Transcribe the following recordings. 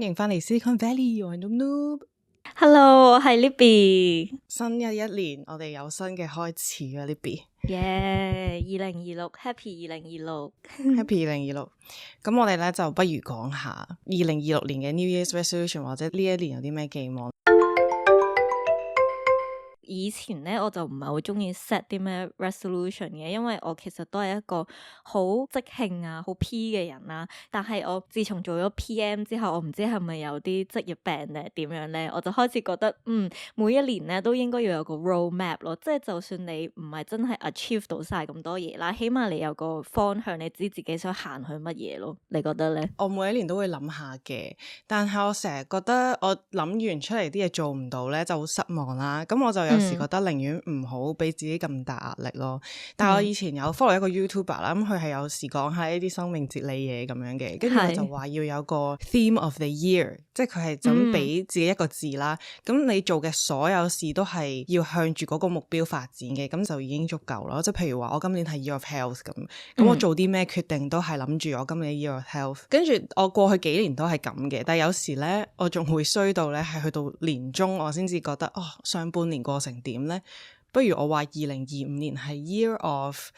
迎翻嚟 Silicon Valley， 我係 Noob。Hello， 我係 Libby。新一年我哋有新嘅開始啊 Libby。耶！2026 Happy 2026 Happy 2026。咁我哋咧就不如講下2026年嘅 New Year's Resolution 或者呢一年有啲咩寄望。以前咧我就唔係好中意 set 啲咩 resolution 嘅，因為我其實都係一個好即興啊好 P 嘅人啦。但係我自從做咗 PM 之後，我唔知係咪有啲職業病定係點樣咧，我就開始覺得每一年咧都應該要有個 roadmap 咯，即係就算你唔係真係 achieve 到晒咁多嘢啦，起碼你有個方向，你知自己想行去乜嘢咯。你覺得咧？我每一年都會諗下嘅，但係我成日覺得我諗完出嚟啲嘢做唔到咧就好失望啦。咁我就有時覺得寧願唔好俾自己咁大壓力咯。但係我以前有 follow 一個 YouTuber 啦，咁佢係有時講下呢啲生命哲理嘢咁樣嘅，跟住佢就話要有個 theme of the year， 即係佢係就咁俾自己一個字啦。咁你做嘅所有事都係要向住嗰個目標發展嘅，咁就已經足夠咯。即係譬如話我今年係 Year of Health 咁我做啲咩決定都係諗住我今年 Year of Health。跟住我過去幾年都係咁嘅，但係有時咧我仲會衰到咧係去到年中我先至覺得上半年過成點咧？不如我話2025年係 Year of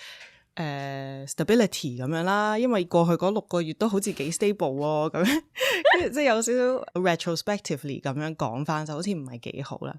stability 咁樣啦，因為過去嗰6個月都好似幾 stable 喎，咁樣即係有少少 retrospectively 咁樣講翻，就好似唔係幾好啦。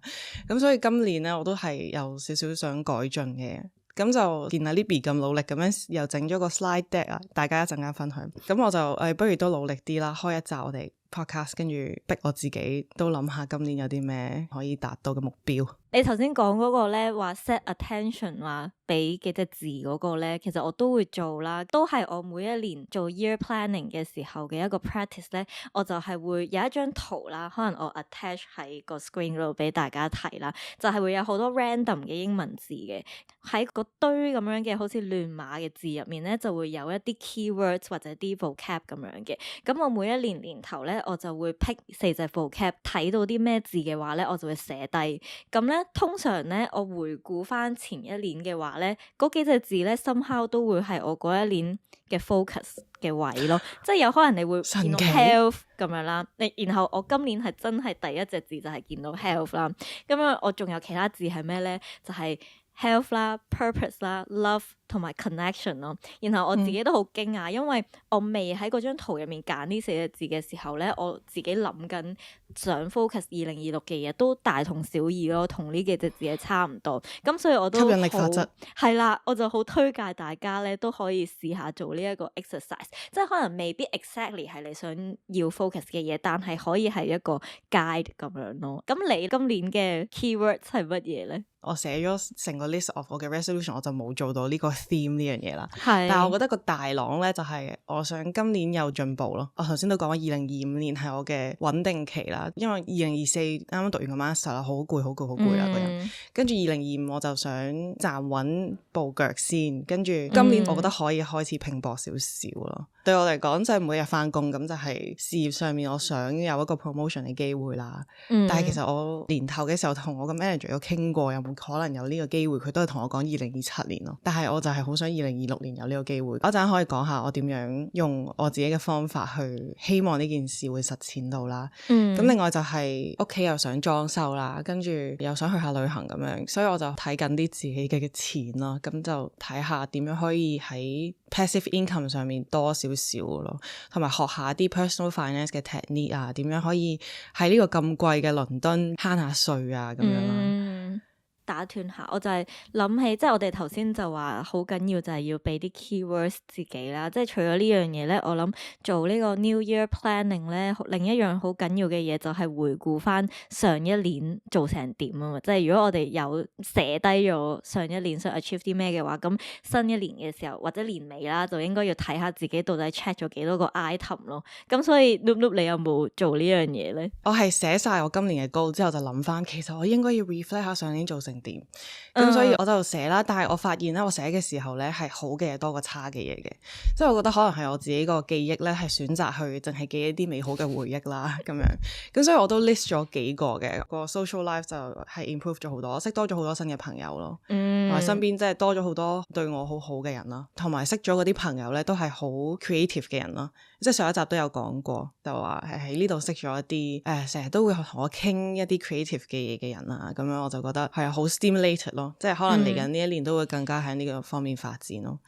咁所以今年咧我都係有少少想改進嘅。咁就見阿 Libby 咁努力咁樣又整咗個 slide deck 啊，大家一陣間分享。咁我就不如都努力啲啦，開一集我哋 podcast， 跟住逼我自己都諗下今年有啲咩可以達到嘅目標。你頭先講嗰個咧，話 set attention 話俾幾隻字嗰個咧，其實我都會做啦，都係我每一年做 year planning 嘅時候嘅一個 practice 咧，我就係會有一張圖啦，可能我 attach 喺個 screen 嗰度俾大家睇啦，就係會有好多 random 嘅英文字嘅，喺個堆咁樣嘅好似亂碼嘅字入面咧，就會有一啲 keywords 或者啲 vocab 咁樣嘅。咁我每一年年頭咧，我就會 pick 4隻 vocab， 睇到啲咩字嘅話咧，我就會寫低。咁咧通常咧，我回顧翻前一年嘅話咧，嗰幾隻字咧 somehow 都會係我嗰一年嘅 focus 嘅位咯，即係有可能你會見到 health 咁樣啦，然後我今年係真係第一隻字就係見到 health 啦，咁樣我仲有其他字係咩咧？就係health 啦、purpose 啦、love 同埋 connection 咯。然後我自己都好驚訝，因為我未喺嗰張圖入面揀呢4隻字嘅時候咧，我自己諗緊想 focus 2026嘅嘢都大同小異咯，同呢幾隻字係差唔多。咁所以我都吸引力法則係啦，我就好推介大家咧都可以試下做呢一個 exercise， 即係可能未必 exactly 係你想要 focus 嘅嘢，但係可以係一個 guide 咁樣咯。咁你今年嘅 keywords 係乜嘢咧？我寫咗成個 list of 我嘅 resolution， 我就冇做到呢個 theme 呢樣嘢啦。但係我覺得個大朗咧就係我想今年有進步咯。我頭先都講咗2025年係我嘅穩定期啦，因為2024啱啱讀完個 master 啦，好攰啦個人。跟住2025我就想站穩步腳先，跟住今年我覺得可以開始拼搏少少咯。對我嚟講就係每日返工，咁就係事業上面我想有一個 promotion 嘅機會啦。但係其實我年頭嘅時候同我個 manager 有傾過，有冇可能有呢個機會，佢都係同我講2027年咯。但係我就係好想2026年有呢個機會。我一陣可以講下我點樣用我自己嘅方法去希望呢件事會實踐到啦。咁另外就係屋企又想裝修啦，跟住又想去下旅行咁樣，所以我就睇緊啲自己嘅錢咯。咁就睇下點樣可以喺 passive income 上面多少少咯，同埋學下啲 personal finance 嘅 technique 啊，點樣可以喺呢個咁貴嘅倫敦慳下稅啊咁樣啦。打斷下，我就係諗起，即係我哋頭先就話好緊要就係要俾啲 keywords 自己啦，即係除咗呢樣嘢咧，我諗做呢個 New Year Planning 咧，另一樣好緊要嘅嘢就係回顧翻上一年做成點啊嘛，即係如果我哋有寫低咗上一年想 achieve 啲咩嘅話，咁新一年嘅時候或者年尾啦，就應該要睇下自己到底 check 咗幾多個 item 咯。咁所以 Noob 你有冇做呢樣嘢咧？我係寫晒我今年嘅 goal 之後就諗翻，其實我應該要 reflect 下上年做成成點。咁所以我就寫啦，但係我發現咧，我寫嘅時候咧係好嘅嘢多過差嘅嘢嘅，即係我覺得可能係我自己個記憶咧係選擇去淨係記一啲美好嘅回憶啦咁樣。咁所以我都 list 咗幾個嘅，個 social life 就係 improve 咗好多，識多咗好多新嘅朋友咯，同埋身邊即係多咗好多對我好好嘅人啦，同埋識咗嗰啲朋友咧都係好 creative 嘅人咯。即係上一集都有講過，就話係喺呢度識咗一啲成日都會同我傾一啲 creative 嘅嘢嘅人啦，咁樣我就覺得係好 stimulated 咯，即係可能嚟緊呢一年都會更加喺呢個方面發展咯。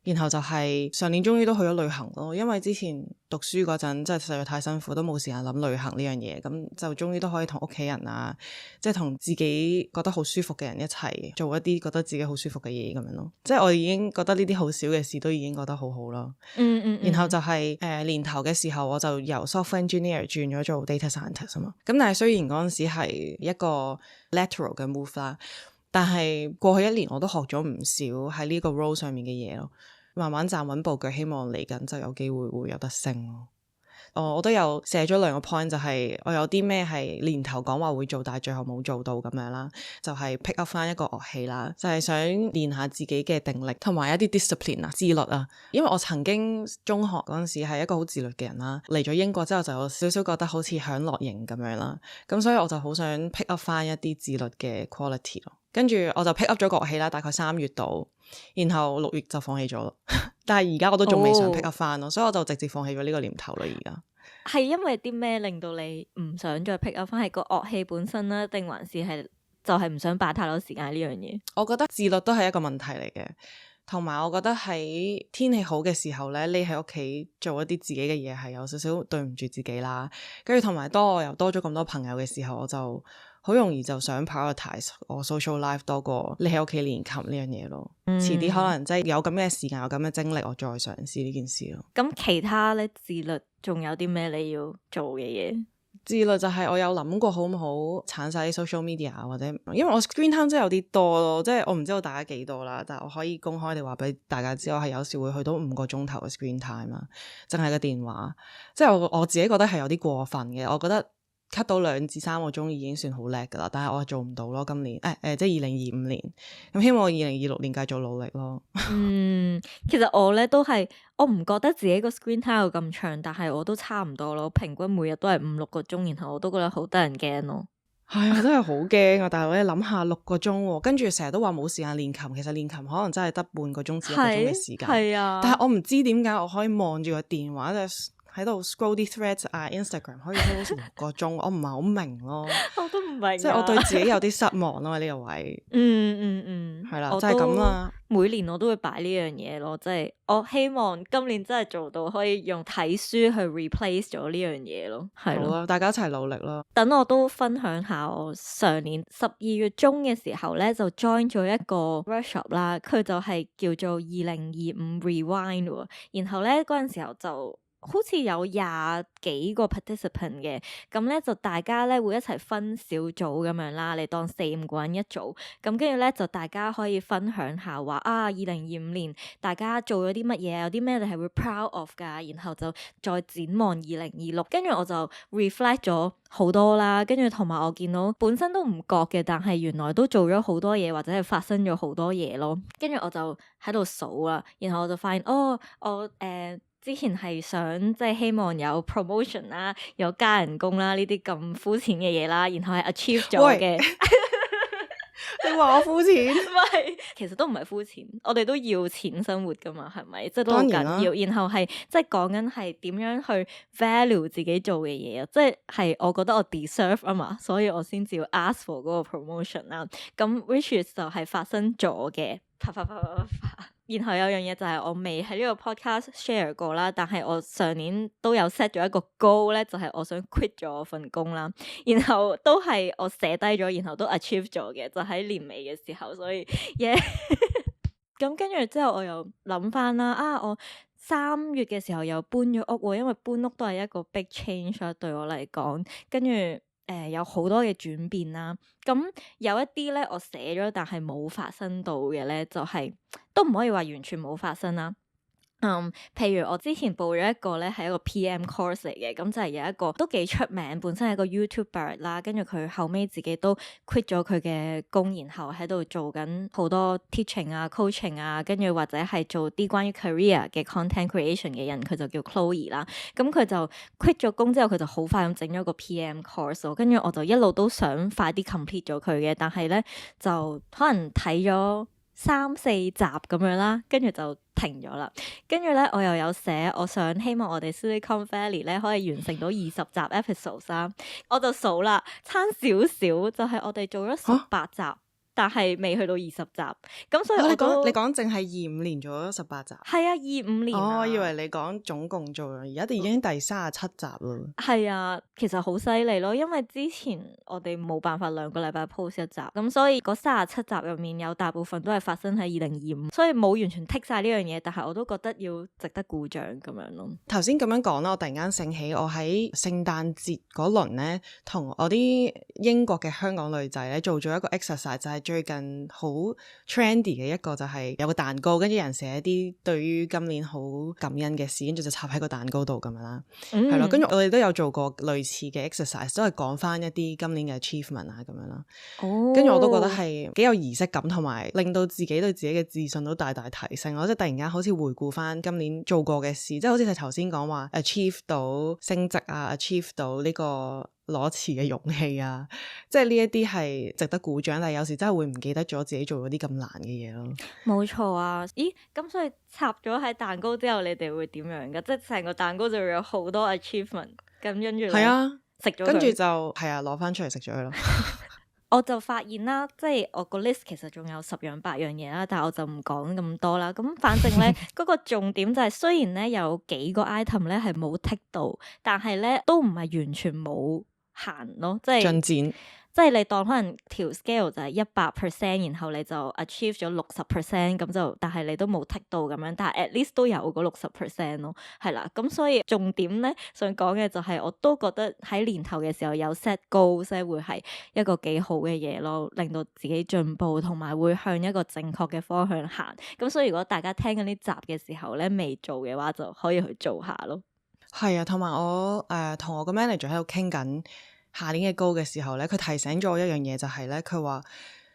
然後就係上年終於都去咗旅行咯，因為之前讀書嗰陣真係實在太辛苦，都冇時間諗旅行呢樣嘢，咁就終於都可以同屋企人啊，即係同自己覺得好舒服嘅人一齊做一啲覺得自己好舒服嘅嘢咁樣咯。即係我已經覺得呢啲好少嘅事都已經覺得好好啦。然後就係年頭嘅時候我就由 software engineer 轉咗做 data scientist 啊嘛。咁但係雖然嗰陣時係一個 lateral 嘅 move 啦，但係過去一年我都學咗唔少喺呢個 role 上面嘅嘢咯。慢慢站穩步腳，希望嚟緊就有機會會有得升咯。我都有寫咗2個 point， 就係我有啲咩係年頭講話會做，但係最後冇做到咁樣啦。就係 pick up 翻一個樂器啦，就係想練下自己嘅定力同埋一啲 discipline 啊、自律啊。因為我曾經中學嗰陣時係一個好自律嘅人啦，嚟咗英國之後就有少少覺得好似享樂型咁樣啦。咁所以我就好想 pick up 翻一啲自律嘅 quality 咯。跟住我就 pick up 咗個樂器啦，大概3月度，然後6月就放棄咗咯。但係而家我都仲未想 pick up 翻咯，所以我就直接放棄咗呢個念頭啦。而家係因為啲咩令到你唔想再 pick up 翻？係個樂器本身啦，定還是係就係唔想擺太多時間呢樣嘢？我覺得自律都係一個問題嚟嘅，同埋我覺得喺天氣好嘅時候咧，匿喺屋企做一啲自己嘅嘢係有少少對唔住自己啦。跟住同埋當我又多咗咁多朋友嘅時候，我就好容易就想 prioritize 我 social life 多過你喺屋企練琴呢樣嘢咯。遲啲可能即係有咁嘅時間，有咁嘅精力，我再嘗試呢件事咯。咁其他咧，自律仲有啲咩你要做嘅嘢？自律就係我有諗過好唔好鏟晒啲 social media， 或者因為我 screen time 真係有啲多咯，即係我唔知道大家幾多啦，但係我可以公開地話俾大家知，我係有時會去到5個鐘頭嘅 screen time 啦，淨係個電話，即係我自己覺得係有啲過分嘅。我覺得 cut 到2至3個鐘已經算好叻噶啦，但係我做唔到咯。今年即係2025年，咁希望2026年繼續努力咯。其實我咧都係，我唔覺得自己個 screen time 有咁長，但係我都差唔多咯，平均每日都係5-6個鐘，然後我都覺得好得人驚咯。係啊，真係好驚啊！但係我諗下6個鐘，跟住成日都話冇時間練琴，其實練琴可能真係得半個鐘至1個鐘嘅時間。係啊，但係我唔知點解我可以望住個電話就喺度 scroll 啲 threads 啊 Instagram 可以開到6個鐘，我唔係好明咯。我都唔明，即係我對自己有啲失望咯呢個位。係啦，就係咁啦。每年我都會擺呢樣嘢咯，即係我希望今年真係做到可以用睇書去 replace 咗呢樣嘢咯。係咯，好啊，大家一齊努力咯。等我都分享下我上年12月中嘅時候咧，就 join 咗一個 workshop 啦，佢就係叫做2025 Rewind 喎。然後咧嗰陣時候就好似有20幾個 participant 嘅，咁咧就大家咧會一齊分小組咁樣啦，你當4-5個人一組，咁跟住咧就大家可以分享下話啊2025年大家做咗啲乜嘢，有啲咩你係會 proud of 噶，然後就再展望2026，跟住我就 reflect 咗好多啦，跟住同埋我見到本身都唔覺嘅，但係原來都做咗好多嘢，或者係發生咗好多嘢咯，跟住我就喺度數啦，然後我就發現我之前係想即係希望有 promotion 啦，有加人工啦，呢啲咁膚淺嘅嘢啦，然後係 achieve 咗嘅。你話我膚淺？唔係，其實都唔係膚淺，我哋都要錢生活噶嘛，係咪？即係都好緊要。然後係即係講緊係點樣去 value 自己做嘅嘢啊，即係我覺得我 deserve 啊嘛，所以我先至要 ask for 嗰個 promotion 啦。咁 which is 就係發生咗嘅。然後有樣嘢就係我未喺呢個 podcast share 過啦，但係我上年都有 set 咗一個 goal 咧，就係我想 quit 咗我份工啦。然後都係我寫低咗，然後都 achieve 咗嘅，就喺年尾嘅時候，所以咁跟住之後我又諗翻啦，我3月嘅時候又搬咗屋喎，因為搬屋都係一個 big change 啦，對我嚟講，跟住有好多嘅轉變啦。咁有一啲咧我寫咗但係冇發生到嘅咧，就係都唔可以話完全冇發生啦。譬如我之前報咗一個咧係一個 PM course 嚟嘅，咁就係有一個都幾出名，本身係一個 YouTuber 啦，跟住佢後尾自己都 quit 咗佢嘅工，然後喺度做緊好多 teaching 啊、coaching 啊，跟住或者係做啲關於 career 嘅 content creation 嘅人，佢就叫 Chloe 啦。咁佢就 quit 咗工之後，佢就好快咁整咗個 PM course，跟住我就一路都想快啲 complete 咗佢嘅，但係咧就可能睇咗3-4集咁樣啦，跟住就停咗啦。跟住咧我又有寫，我想希望我哋 Silicon Valley 咧可以完成到20集 episodes 啦，我就數啦，差少少就係我哋做咗18集。但係未去到20集，咁所以我你講淨係25年做咗18集？係啊，25年啊。我以為你講總共做咗，而家已經第37集咯。係啊，其實好犀利咯，因為之前我哋冇辦法2個禮拜 post 一集，咁所以嗰37集入面有大部分都係發生喺2025，所以冇完全剔晒呢樣嘢，但係我都覺得要值得鼓掌咁樣咯。頭先咁樣講啦，我突然間醒起，我喺聖誕節嗰輪咧，同我啲英國嘅香港女仔咧做咗一個 exercise，就係最近好 trendy 嘅一個，就係有個蛋糕，跟住有人寫一啲對於今年好感恩嘅事，跟住就插喺個蛋糕度咁樣啦，係咯。跟住我哋都有做過類似嘅 exercise，都係講翻一啲今年嘅 achievement 啊咁樣啦。跟住我都覺得係幾有儀式感，同埋令到自己對自己嘅自信都大大提升。我即係突然間好似回顧翻今年做過嘅事，即係好似你頭先講話 achieve 到升職啊 ，achieve 到呢個攞辭嘅勇氣啊，即係呢一啲係值得鼓掌，但係有時真係會唔記得咗自己做咗啲咁難嘅嘢咯。冇錯啊！咦，咁所以插咗喺蛋糕之後，你哋會點樣噶？即係成個蛋糕就會有好多 achievement， 咁跟住係啊，食咗佢，跟住就係啊，攞翻出嚟食咗佢咯。我就發現啦，即係我個 list 其實仲有10樣8樣嘢啦，但係我就唔講咁多啦。咁反正咧，嗰個重點就係雖然咧有幾個 item 咧係冇剔到，但係咧都唔係完全冇行咯，即係進展。即係你當可能條 scale 就係100%，然後你就 achieve 咗60%，咁就但係你都冇剔到咁樣，但係 at least 都有嗰60%咯，係啦。咁所以重點咧想講嘅就係我都覺得喺年頭嘅時候有 set goals 會係一個幾好嘅嘢咯，令到自己進步同埋會向一個正確嘅方向行。咁所以如果大家聽緊呢集嘅時候咧未做嘅話，就可以去做下咯。係啊，同埋我同我個 manager 喺度傾緊下年嘅 goal 嘅時候咧，佢提醒咗我一樣嘢，就係咧，佢話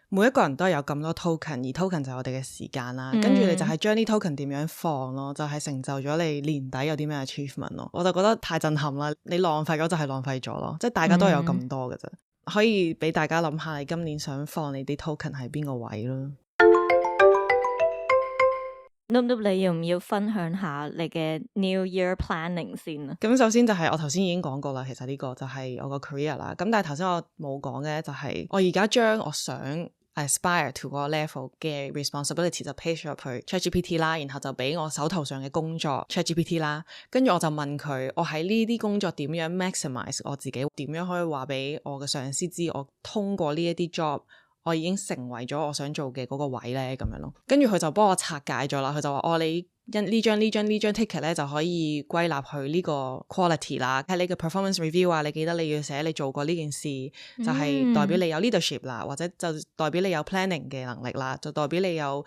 每一個人都係有咁多 token， 而 token 就係我哋嘅時間啦。跟住你就係將啲 token 點樣放咯，就係成就咗你年底有啲咩 achievement 咯。我就覺得太震撼啦！你浪費咗就係浪費咗咯，即係大家都係有咁多嘅啫。可以俾大家諗下，你今年想放你啲 token 喺邊個位咯。你要唔要分享下你嘅 New Year Planning 先啊？咁首先就係我頭先已經講過啦，其實呢個就係我個 career 啦。咁但係頭先我冇講嘅就係我而家將我想 aspire to 嗰個 level 嘅 responsibility 就 paste 入去 ChatGPT 啦，然後就俾我手頭上嘅工作 ChatGPT 啦，跟住我就問佢，我喺呢啲工作點樣 maximize 我自己，點樣可以話俾我嘅上司知，我通過呢一啲 job我已經成為咗我想做嘅嗰個位咧，咁樣咯。跟住佢就幫我拆解咗啦，佢就話你呢張 ticket 咧就可以歸納去呢個 quality 啦，係你嘅 performance review 啊，你記得你要寫你做過呢件事，就係代表你有 leadership 啦，或者就代表你有 planning 嘅能力啦，就代表你有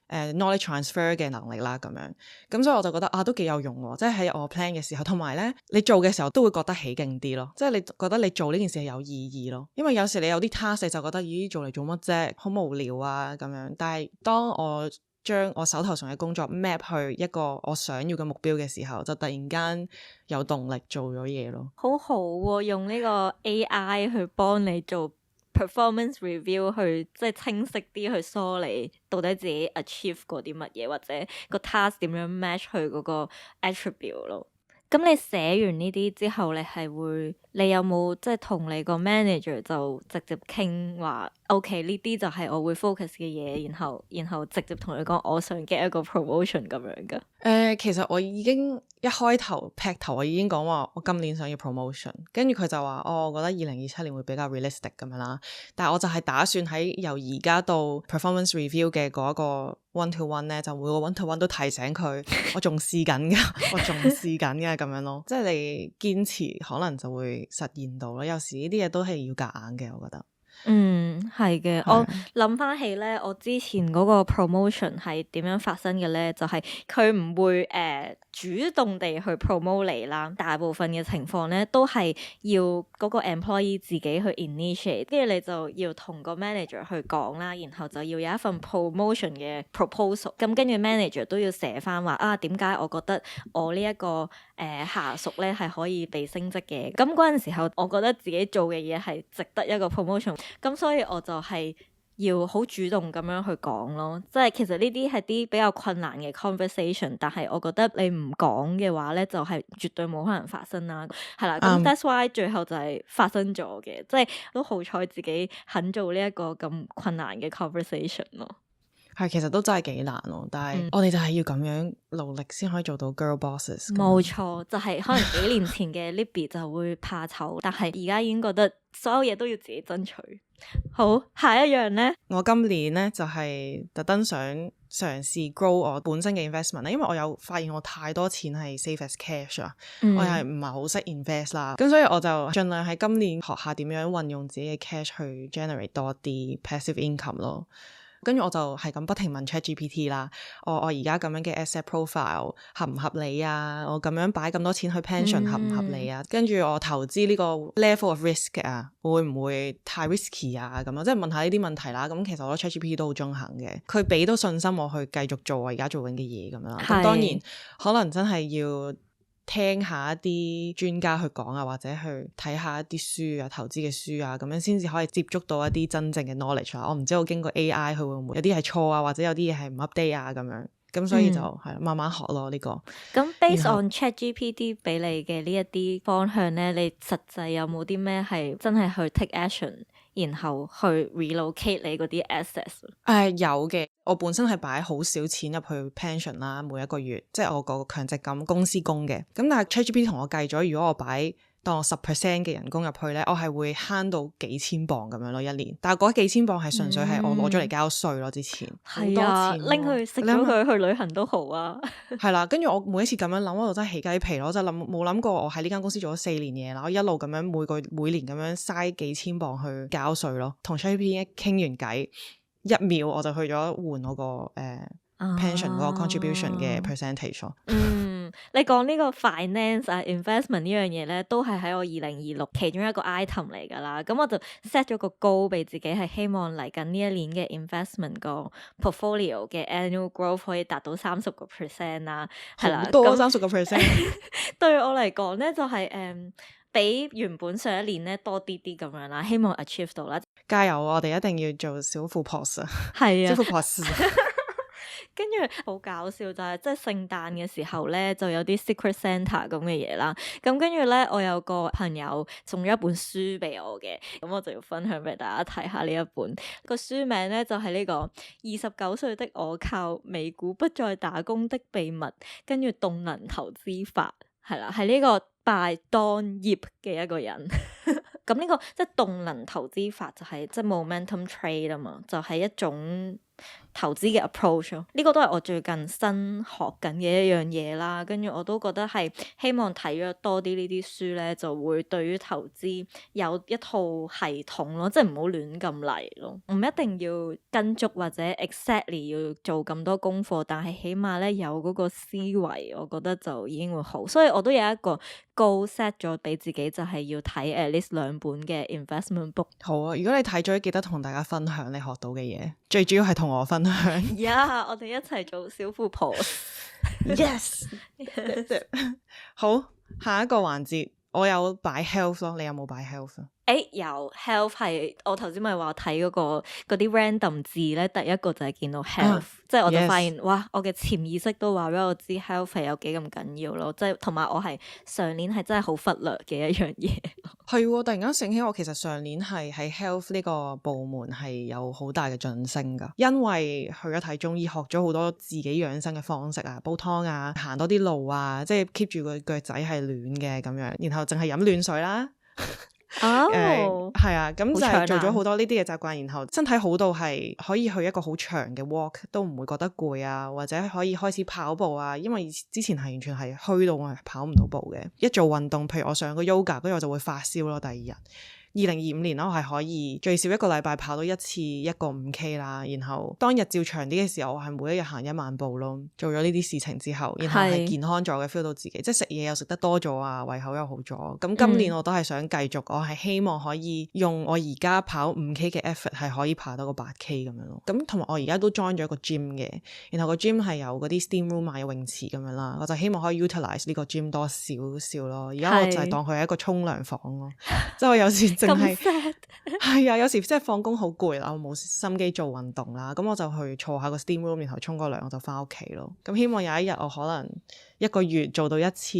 knowledge transfer 嘅能力啦，咁樣。咁所以我就覺得都幾有用喎，即係喺我 plan 嘅時候，同埋咧你做嘅時候都會覺得起勁啲咯，即係你覺得你做呢件事係有意義咯。因為有時你有啲 task 你就覺得咦做嚟做乜啫，好無聊啊咁樣。但係當我將我手頭上嘅工作 map 去一個我想要嘅目標嘅時候，就突然間有動力做咗嘢咯。好好喎，用呢個 AI 去幫你做 performance review， 去即係清晰啲去梳理到底自己 achieve 過啲乜嘢，或者個 task 點樣 match 去嗰個 attribute 咯。咁你寫完呢啲之後，你有冇即係同你個 manager 就直接傾話 OK 呢啲就係我會 focus 嘅嘢，然後直接同佢講我想 get 一個 promotion 咁樣噶？其實我已經一開頭劈頭我已經講話我今年想要 promotion， 跟住佢就話我覺得2027年會比較 realistic 咁樣啦。但係我就係打算喺由而家到 performance review 嘅嗰個 one to one 咧，就每個 one to one 都提醒佢我仲試緊噶，我仲試緊噶咁樣咯。即係你堅持可能就會實現到咯。有時呢啲嘢都係要夾硬嘅，我覺得。係嘅。我諗翻起咧，我之前嗰個 promotion 係點樣發生嘅咧？就係佢唔會主動地去 promote 你啦，大部分嘅情況咧都係要嗰個 employee 自己去 initiate， 跟住你就要同個 manager 去講啦，然後就要有一份 promotion 嘅 proposal， 咁跟住 manager 都要寫翻話啊，點解我覺得我呢一個下屬咧係可以被升職嘅。咁嗰陣時候我覺得自己做嘅嘢係值得一個 promotion， 咁所以我就係要好主動咁樣去講咯，即係其實呢啲係啲比較困難嘅 conversation， 但係我覺得你唔講嘅話咧，就係絕對冇可能發生啦，係啦，咁 that's why 最後就係發生咗嘅，即係都好彩自己肯做呢一個咁困難嘅 conversation 咯。係，其實都真係幾難咯，但係我哋就係要咁樣努力先可以做到 girl bosses。冇錯，就係可能幾年前嘅 Libby 就會怕醜，但係而家已經覺得所有嘢都要自己爭取。好，下一樣呢，我今年呢就係特登想嘗試 grow 我本身嘅 investment 啦，因為我有發現我太多錢係 save as cash 啊，我又係唔係好識 invest 啦，咁所以我就盡量喺今年學下點樣運用自己嘅 cash 去 generate 多啲 passive income 咯。跟住我就係咁不停問 ChatGPT 啦，我而家咁樣嘅 asset profile 合唔合理啊？我咁樣擺咁多錢去 pension 合唔合理啊？跟住我投資呢個 level of risk 啊，會唔會太 risky 啊？咁樣即係問下呢啲問題啦。咁其實我覺得 ChatGPT 都好中肯嘅，佢俾到信心我去繼續做我而家做緊嘅嘢咁樣。咁當然可能真係要聽下一啲專家去講啊，或者去睇下一啲書啊，投資嘅書啊，咁樣先至可以接觸到一啲真正嘅 knowledge 啊。我唔知道經過 AI 佢會唔會有啲係錯啊，或者有啲嘢係唔 update 啊咁樣。咁所以就係慢慢學咯呢個。咁 based on ChatGPT 俾你嘅呢一啲方向咧，你實際有冇啲咩係真係去 take action，然後去 relocate 你嗰啲 assets？有嘅，我本身係擺好少錢入去 pension 啦，每一個月，即係我個強積金公司供嘅。咁但係 ChatGPT 同我計咗，如果我擺當我10% 嘅人工入去咧，我係會慳到幾千磅咁樣咯一年。但係嗰幾千磅係純粹係我攞咗嚟交稅咯，之前好多錢拎去食咗佢去旅行都好啊。係啦，跟住我每一次咁樣諗，我就真係起雞皮咯，就冇諗過我喺呢間公司做咗4年嘢啦，我一路咁樣每年咁樣嘥幾千磅去交稅咯。同 ChatGPT 傾完偈1秒我就去咗換我個pension 嗰個 contribution 嘅 percentage 咯。你講呢個 finance 啊 investment 呢樣嘢咧，都係喺我2026其中一個 item 嚟噶啦。咁我就 set 咗個 goal 俾自己，係希望嚟緊呢一年嘅 investment 個 portfolio 嘅 annual growth 可以達到30% 啦。係啦，多30%。對我嚟講咧，就係比原本上一年咧多啲咁樣啦。希望 achieve 到啦。加油！我哋一定要做小富婆啊！係啊，小富婆事。跟住好搞笑就係，即係聖誕嘅時候咧，就有啲 Secret Santa 咁嘅嘢啦。咁跟住咧，我有個朋友送咗一本書俾我嘅，咁我就要分享俾大家睇下呢一本。個書名咧就係呢個29歲的我靠美股不再打工的秘密，跟住動能投資法，係啦，係呢個拜當葉嘅一個人。咁呢個即係動能投資法就係即係 momentum trade 啊嘛，就係一種投資嘅 approach 咯，呢個都係我最近新學緊嘅一樣嘢啦。跟住我都覺得係希望睇咗多啲呢啲書咧，就會對於投資有一套系統咯，即係唔好亂咁嚟咯，唔一定要跟足或者 exactly 要做咁多功課，但係起碼咧有嗰個思維，我覺得就已經會好。所以我都有一個 goal set 咗俾自己，就係要睇 at least 2本嘅 investment book。好啊，如果你睇咗，記得同大家分享你學到嘅嘢，最主要係同我分享。我哋一齊做小富婆。Yes，好，下一個環節，我有擺 health 咯，你有冇擺 health 啊？有 health 係我頭先咪話睇嗰啲 random 字咧，第一個就係見到 health，即係我就發現哇，我嘅潛意識都話俾我知 health 係有幾咁緊要咯，即係同埋我係上年係真係好忽略嘅一樣嘢。係，突然間醒起，我其實上年係喺 health 呢個部門係有好大嘅晉升噶，因為去咗睇中醫，學咗好多自己養生嘅方式啊，煲湯啊，行多啲路啊，即係 keep 住個腳仔係暖嘅咁樣，然後淨係飲暖水啦。係啊，咁就係做咗好多呢啲嘅習慣，然後身體好到係可以去一個好長嘅 walk 都唔會覺得攰啊，或者可以開始跑步啊，因為之前係完全係虛到我係跑唔到步嘅。一做運動，譬如我上個 yoga，跟住我就會發燒咯，第2日。2025年啦，我係可以最少一個禮拜跑到一次一個5K 啦，然後當日照長啲嘅時候，我係每一日行1萬步咯。做咗呢啲事情之後，然後係健康咗嘅 feel 到自己，即係食嘢又食得多咗啊，胃口又好咗。咁今年我都係想繼續，我係希望可以用我而家跑5K 嘅 effort 係可以跑到個8K 咁樣咯。咁同埋我而家都 join 咗一個 gym 嘅，然後個 gym 係有嗰啲 steam room 啊，有泳池咁樣啦，我就希望可以 utilize 呢個 gym 多少少咯。而家我就係當佢係一個沖涼房咯，即係我有時淨係係啊，有時即係放工好攰啦，我冇心機做運動啦，咁我就去坐下個 steam room，然後沖個涼我就翻屋企咯。咁希望有一日我可能一個月做到一次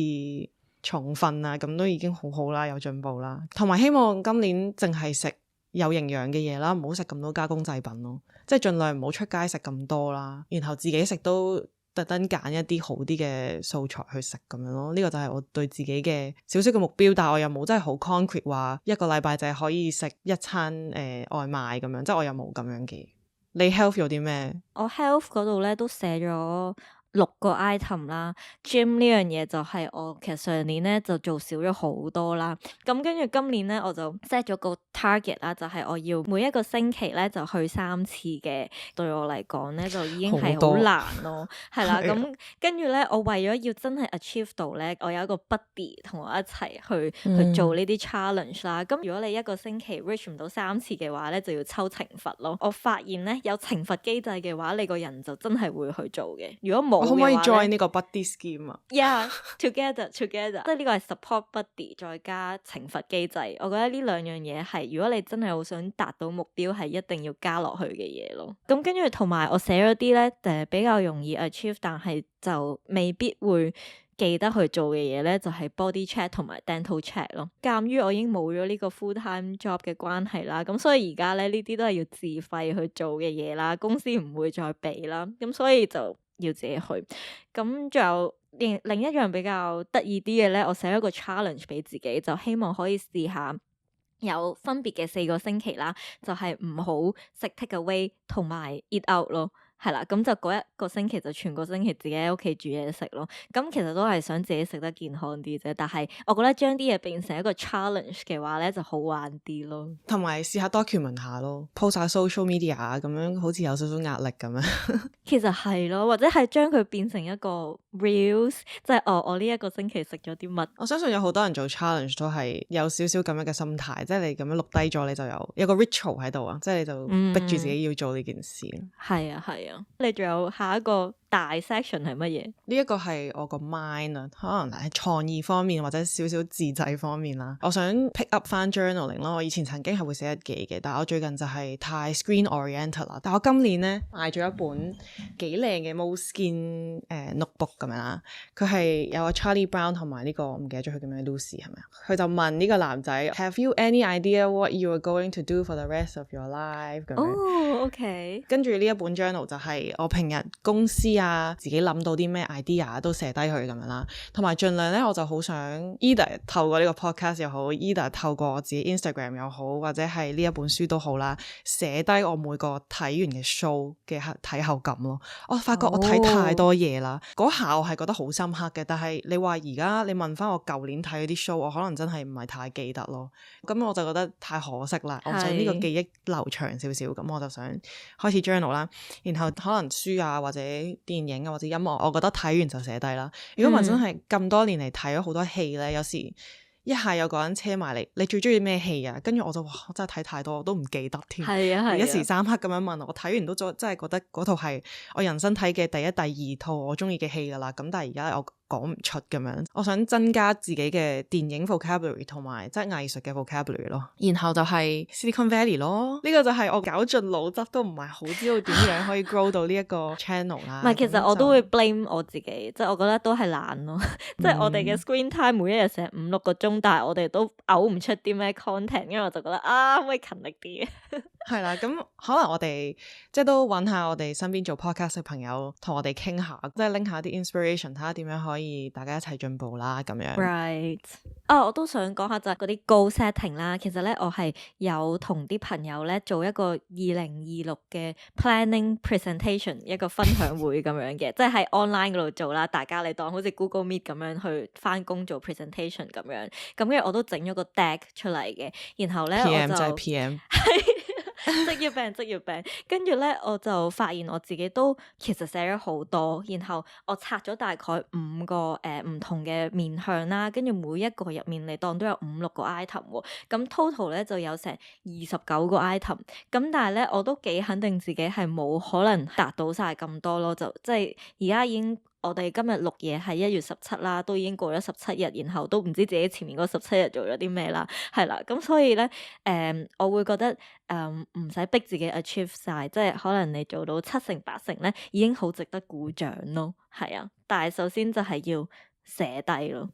重訓啊，咁都已經好好啦，有進步啦。同埋希望今年淨係食有營養嘅嘢啦，唔好食咁多加工製品咯，即係盡量唔好出街食咁多啦，然後自己食都特登揀一啲好啲嘅素材去食咁樣咯。呢個就係我對自己嘅少少嘅目標，但係我又冇真係好 concrete 話一個禮拜就係可以食一餐外賣咁樣，即係我又冇咁樣嘅。你 health 有啲咩？我 health 嗰度咧都寫咗6個 item 啦。 gym 呢樣嘢就係我其實上年咧就做少咗好多啦，咁跟住今年咧我就 set 咗個 target 啦，就係我要每一個星期咧就去3次嘅。對我嚟講咧就已經係好難咯，係啦。咁跟住咧我為咗要真係 achieve 到咧，我有一個 buddy 同我一齊去做呢啲 challenge 啦。咁如果你一個星期 reach 唔到3次嘅話咧，就要抽懲罰咯。我發現咧有懲罰機制嘅話，你個人就真係會去做嘅。如果冇，可唔可以 join 呢個 buddy scheme 啊？ Yeah, together， 即係呢個係 support buddy 再加懲罰機制。我覺得呢兩樣嘢係如果你真係好想達到目標，係一定要加落去嘅嘢咯。咁跟住同埋我寫咗啲咧比較容易 achieve， 但係就未必會記得去做嘅嘢咧，就係 body check 同埋 dental check 咯。鑑於我已經冇咗呢個 full time job 嘅關係啦，咁所以而家咧呢啲都係要自費去做嘅嘢啦，公司唔會再俾啦，咁所以就要自己去。咁仲有另一樣比較得意啲嘅咧，我寫咗個 challenge 俾自己，就希望可以試下有分別嘅4個星期啦，就係唔好食 take away 同埋 eat out 咯。係啦，咁就嗰一個星期就全個星期自己喺屋企煮嘢食咯。咁其實都係想自己食得健康啲啫，但係我覺得將啲嘢變成一個 challenge 嘅話咧，就好玩啲咯。同埋試下 document 下咯 ，post 下 social media 咁樣，好似有少少壓力咁樣。其實係咯，或者係將佢變成一個 reels， 即係我呢一個星期食咗啲乜。我相信有好多人做 challenge 都係有少少咁樣嘅心態，即係你咁樣錄低咗，你就有個 ritual 喺度啊，即係你就逼住自己要做呢件事。係啊係啊，你仲有下一個大 section 係乜嘢？呢一個係我個 mind 啊，可能係創意方面或者少少自製方面啦。我想 pick up 翻 journaling 咯。我以前曾經係會寫日記嘅，但係我最近就係太 screen oriented 啦。但我今年咧買咗一本幾靚嘅 Moleskine notebook 咁樣啦。佢係有個 Charlie Brown 同埋呢個我唔記得咗佢叫咩 Lucy 係咪啊？佢就問呢個男仔 Have you any idea what you are going to do for the rest of your life 咁樣。哦，OK。跟住呢一本 journal 就係我平日公司自己諗到啲咩 idea 都寫低佢咁樣啦，同埋盡量咧我就好想 either 透過呢個 podcast 又好 either 透過我自己 Instagram 又好，或者係呢一本書都好啦，寫低我每個睇完嘅 show 嘅睇後感咯。我發覺我睇太多嘢啦，嗰下我係覺得好深刻嘅，但係你話而家你問翻我舊年睇嗰啲 show，我可能真係唔係太記得咯，咁我就覺得太可惜啦。我想呢個記憶留長少少，咁我就想開始 journal 啦，然後可能書啊或者電影啊或者音樂，我覺得睇完就寫低啦。如果我真係咁多年嚟睇咗好多戲咧，有時一下有個人車埋嚟，你最中意咩戲啊？跟住我就哇，我真係睇太多，我都唔記得添。係啊，一時三刻咁樣問我睇完都真係覺得嗰套係我人生睇嘅第一、第二套我中意嘅戲噶啦。咁但係而家我講唔出咁樣，我想增加自己嘅電影 vocabulary 同埋即係藝術嘅 vocabulary 咯。然後就係 Silicon Valley 咯，呢個就係我搞盡腦汁都唔係好知道點樣可以 grow 到呢一個 channel 啦。唔係，其實我都會 blame 我自己，即係我覺得都係懶咯。即係我哋嘅 screen time 每一日成5-6個鐘，但係我哋都嘔唔出啲咩 content，因為我就覺得可唔可以勤力啲？係啦，咁可能我哋即係都揾下我哋身邊做 podcast 嘅朋友，同我哋傾下，即係拎下啲 inspiration，睇下點樣可以大家一齊進步啦，咁樣。Right。我都想講下就係嗰啲 goal setting 啦。其實咧，我係有同啲朋友咧做一個2026嘅 planning presentation 一個分享會咁樣嘅，即係喺 online 嗰度做啦。大家你當好似 Google Meet 咁樣去返工做 presentation 咁樣。咁跟住我都整咗個 deck 出嚟嘅，然後咧 PM 我就係 PM。職業病，跟住咧我就發現我自己都其實寫咗好多，然後我拆咗大概5個唔同嘅面向啦，跟住每一個入面你當都有5-6個 item 喎，咁 total 咧就有成29個 item，咁但係咧我都幾肯定自己係冇可能達到晒咁多咯，就即係而家已經。我哋今日錄嘢係1月17啦，都已經過咗17日，然後都唔知自己前面嗰17日做咗啲咩啦，係啦，咁所以咧，我會覺得唔使逼自己 achieve 晒，即係可能你做到7成8成咧，已經好值得鼓掌咯，係啊，但係首先就係要寫低咯。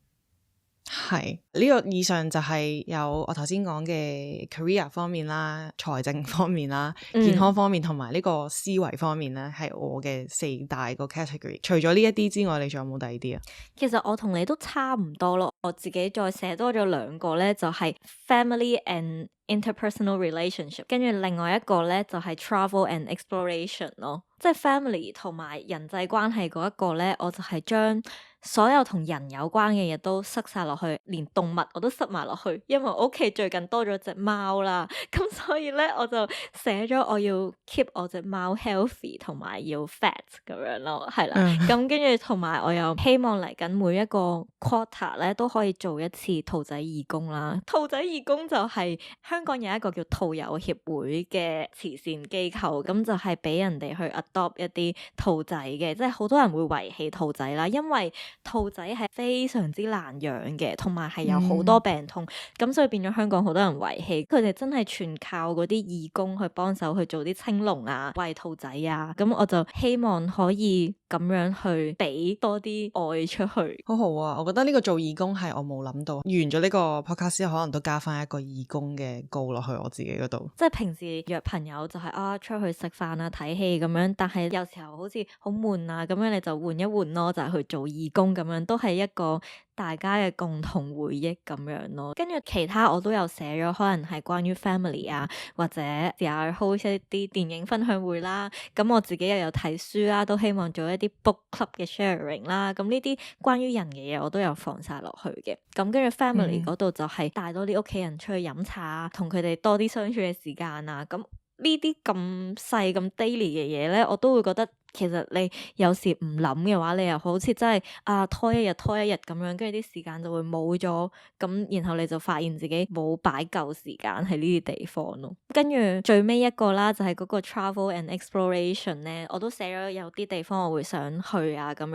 係呢個以上就係有我頭先講嘅 career 方面啦、財政方面啦、健康方面同埋呢個思維方面咧，係我嘅4大個 category。除咗呢一啲之外，你仲有冇第二啲啊？其實我同你都差唔多咯，我自己再寫多咗2個咧，就係 family and interpersonal relationship， 跟住另外一個咧就係 travel and exploration 咯，即係 family 同埋人際關係嗰一個咧，我就係將所有同人有關嘅嘢都塞晒落去，連動物我都塞埋落去，因為我屋企最近多咗隻貓啦，咁所以咧我就寫咗我要 keep 我隻貓 healthy 同埋要 fat 咁樣咯，係啦，咁跟住同埋我又希望嚟緊每一個 quarter 咧都可以做一次兔仔義工啦。兔仔義工就係香港有一個叫兔友協會嘅慈善機構，咁就係俾人哋去 adopt 一啲兔仔嘅，即係好多人會遺棄兔仔啦，因為兔仔係非常之難養嘅，同埋係有好多病痛，咁所以變咗香港好多人遺棄，佢哋真係全靠嗰啲義工去幫手去做啲清籠啊、餵兔仔啊，咁我就希望可以咁樣去俾多啲愛出去。好好啊，我覺得呢個做義工係我冇諗到，完咗呢個 podcast 可能都加翻一個義工嘅高落去我自己嗰度。即係平時約朋友就係出去食飯啊、睇戲咁樣，但係有時候好似好悶啊，咁樣你就換一換咯，就係去做義工咁樣，都係一個大家嘅共同回憶咁樣咯。跟住其他我都有寫咗，可能係關於 family 啊，或者試下去 host 一啲電影分享會啦。咁我自己又有睇書啦，都希望做一啲 book club 嘅 sharing 啦。咁呢啲關於人嘅嘢我都有放晒落去嘅。咁跟住 family 嗰度就係帶多啲屋企人出去飲茶啊，同佢哋多啲相處嘅時間啊。咁呢啲咁細咁 daily 嘅嘢咧，我都會覺得其實你有時唔諗嘅話，你又好似真係拖一日咁樣，跟住啲時間就會冇咗，咁然後你就發現自己冇擺夠時間喺呢啲地方咯。跟住最尾一個啦，就係嗰個 travel and exploration 咧，我都寫咗有啲地方我會想去啊咁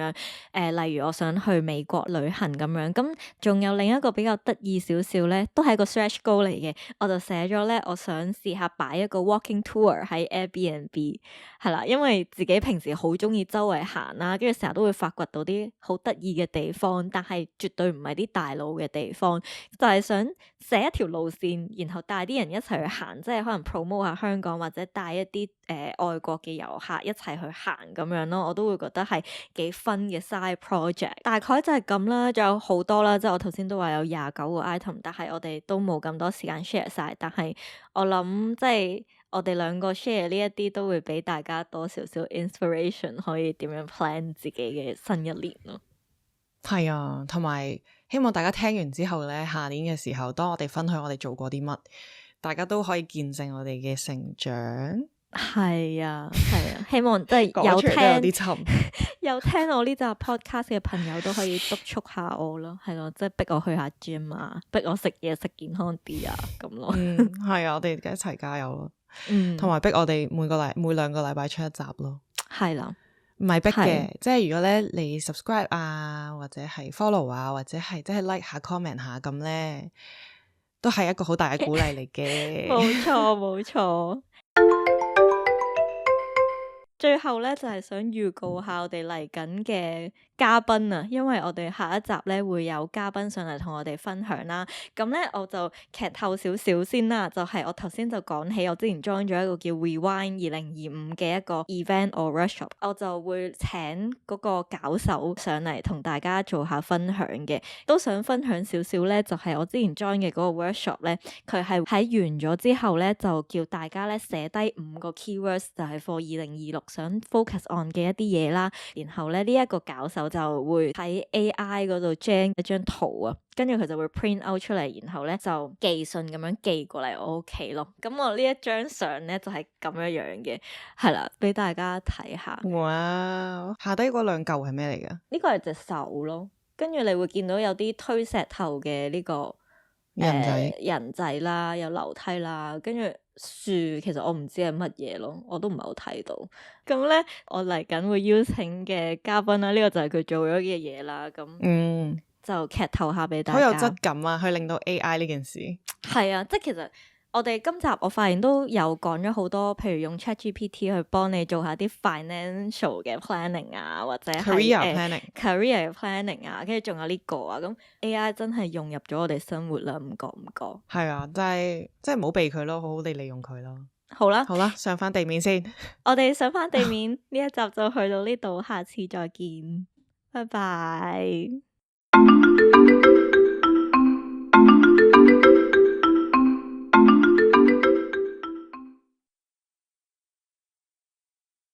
樣，例如我想去美國旅行咁樣。咁仲有另一個比較得意少少咧，都係個 stretch goal 嚟嘅，我就寫咗咧，我想試下擺一個 walking tour 喺 Airbnb， 係啦，因為自己平時好中意周圍行啦，跟住成日都會發掘到啲好得意嘅地方，但係絕對唔係啲大路嘅地方，就係想寫一條路線，然後帶啲人一齊去行，即係可能 promote 下香港，或者帶一啲外國嘅遊客一齊去行咁樣咯，我都會覺得係幾 fun 嘅 side project。大概就係咁啦，仲有好多啦，即係我頭先都話有29個 item， 但係我哋都冇咁多時間 share 晒，但係我諗即係我哋兩個 share 呢一啲都會俾大家多少少 inspiration， 可以點樣 plan 自己嘅新一年咯。係啊，同埋希望大家聽完之後咧，下年嘅時候，當我哋分享我哋做過啲乜，大家都可以見證我哋嘅成長。係啊，希望即係有聽有聽我呢集 podcast 嘅朋友都可以督促下我咯，係咯，即係逼我去下 gym 啊，逼我食嘢食健康啲啊，咁咯。係啊，我哋一齊加油咯。同埋逼我哋每2個禮拜出一集咯。係啦，唔係逼嘅，即係如果咧你 subscribe 啊，或者係 follow 啊，或者係即係 like 下 comment 下咁咧，都係一個好大嘅鼓勵嚟嘅。冇錯冇錯。最後咧就係想預告下我哋嚟緊嘅嘉賓啊，因為我哋下一集咧會有嘉賓上嚟同我哋分享啦。咁咧我就劇透少少先啦，就係我頭先就講起我之前 join 咗一個叫 Rewind 2025嘅一個 event or workshop， 我就會請嗰個搞手上嚟同大家做下分享嘅。都想分享少少咧，就係我之前 join 嘅嗰個 workshop 咧，佢係喺完咗之後咧就叫大家咧寫低5個 keywords， 就係 for 2026想 focus on 嘅一啲嘢啦，然後咧呢一個搞手就會喺 AI 嗰度 gen 一張圖啊，跟住佢就會 print out 出嚟，然後咧就寄信咁樣寄過嚟我屋企咯。咁我呢一張相咧就係咁樣樣嘅，係啦，俾大家睇下。哇！下低嗰2嚿係咩嚟噶？呢個係隻手咯，跟住你會見到有啲推石頭嘅呢個人仔啦，有樓梯啦，跟住樹其實我唔知係乜嘢咯，我都唔係好睇到。咁咧我嚟緊會邀請嘅嘉賓啦，呢個就係佢做咗嘅嘢啦。咁就劇透下俾大家。好有質感啊，去令到 AI 呢件事。係啊，即係其實我哋今集我發現都有講咗好多，譬如用 ChatGPT 去幫你做下啲 financial 嘅 planning 啊，或者係career planning 啊，跟住仲有呢個啊，咁 AI 真係融入咗我哋生活啦，唔覺唔覺？係啊，真係唔好避佢咯，好好地利用佢咯。好啦，上翻地面先。我哋上翻地面呢一集就去到呢度，下次再見，拜拜。